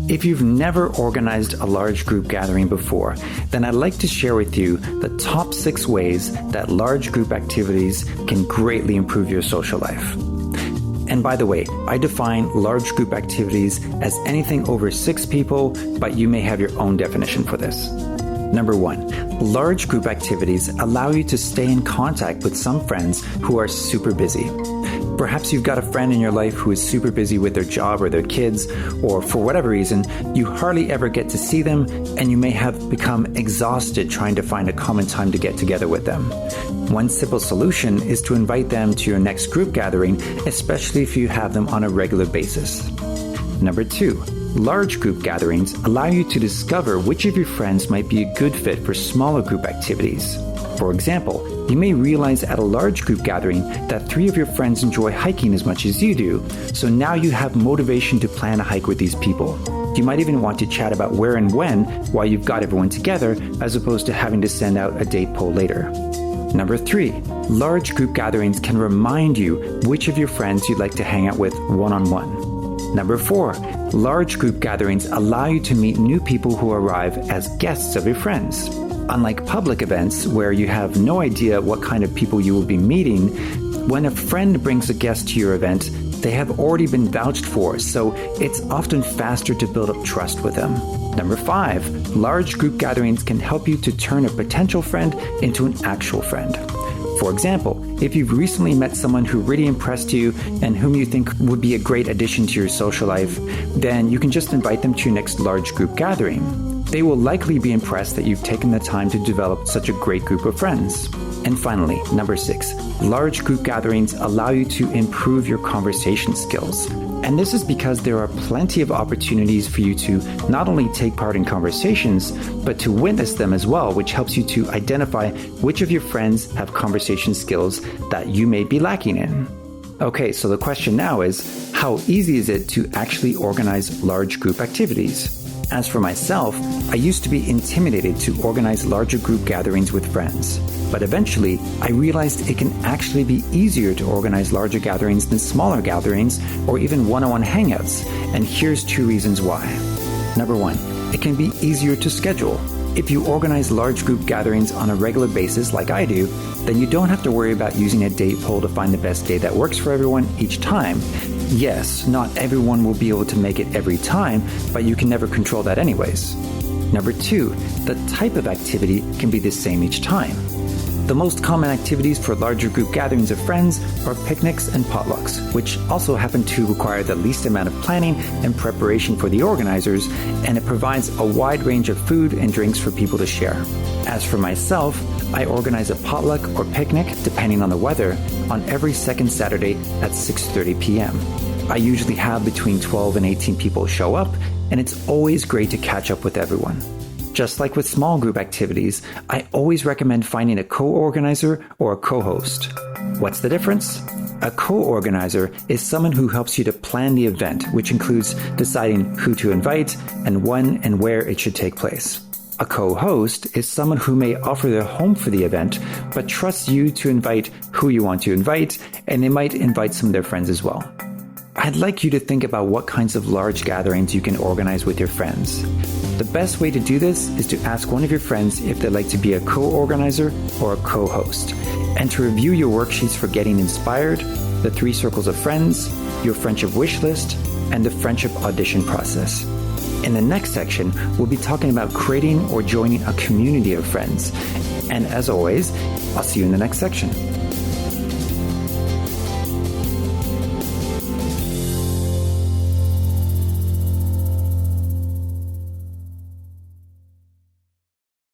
If you've never organized a large group gathering before, then I'd like to share with you the top 6 ways that large group activities can greatly improve your social life. And by the way, I define large group activities as anything over 6 people, but you may have your own definition for this. Number 1, large group activities allow you to stay in contact with some friends who are super busy. Perhaps you've got a friend in your life who is super busy with their job or their kids, or for whatever reason, you hardly ever get to see them, and you may have become exhausted trying to find a common time to get together with them. One simple solution is to invite them to your next group gathering, especially if you have them on a regular basis. Number 2, large group gatherings allow you to discover which of your friends might be a good fit for smaller group activities. For example, you may realize at a large group gathering that 3 of your friends enjoy hiking as much as you do, so now you have motivation to plan a hike with these people. You might even want to chat about where and when while you've got everyone together, as opposed to having to send out a date poll later. Number 3, large group gatherings can remind you which of your friends you'd like to hang out with one-on-one. Number 4, large group gatherings allow you to meet new people who arrive as guests of your friends. Unlike public events where you have no idea what kind of people you will be meeting, when a friend brings a guest to your event, they have already been vouched for, so it's often faster to build up trust with them. Number 5, large group gatherings can help you to turn a potential friend into an actual friend. For example, if you've recently met someone who really impressed you and whom you think would be a great addition to your social life, then you can just invite them to your next large group gathering. They will likely be impressed that you've taken the time to develop such a great group of friends. And finally, number 6, large group gatherings allow you to improve your conversation skills. And this is because there are plenty of opportunities for you to not only take part in conversations, but to witness them as well, which helps you to identify which of your friends have conversation skills that you may be lacking in. Okay, so the question now is, how easy is it to actually organize large group activities? As for myself, I used to be intimidated to organize larger group gatherings with friends. But eventually, I realized it can actually be easier to organize larger gatherings than smaller gatherings or even one-on-one hangouts. And here's 2 reasons why. Number 1, it can be easier to schedule. If you organize large group gatherings on a regular basis like I do, then you don't have to worry about using a date poll to find the best day that works for everyone each time. Yes, not everyone will be able to make it every time, but you can never control that anyways. Number 2, the type of activity can be the same each time. The most common activities for larger group gatherings of friends are picnics and potlucks, which also happen to require the least amount of planning and preparation for the organizers, and it provides a wide range of food and drinks for people to share. As for myself, I organize a potluck or picnic, depending on the weather, on every second Saturday at 6:30 p.m. I usually have between 12 and 18 people show up, and it's always great to catch up with everyone. Just like with small group activities, I always recommend finding a co-organizer or a co-host. What's the difference? A co-organizer is someone who helps you to plan the event, which includes deciding who to invite and when and where it should take place. A co-host is someone who may offer their home for the event, but trusts you to invite who you want to invite, and they might invite some of their friends as well. I'd like you to think about what kinds of large gatherings you can organize with your friends. The best way to do this is to ask one of your friends if they'd like to be a co-organizer or a co-host, and to review your worksheets for getting inspired, the 3 circles of friends, your friendship wish list, and the friendship audition process. In the next section, we'll be talking about creating or joining a community of friends. And as always, I'll see you in the next section.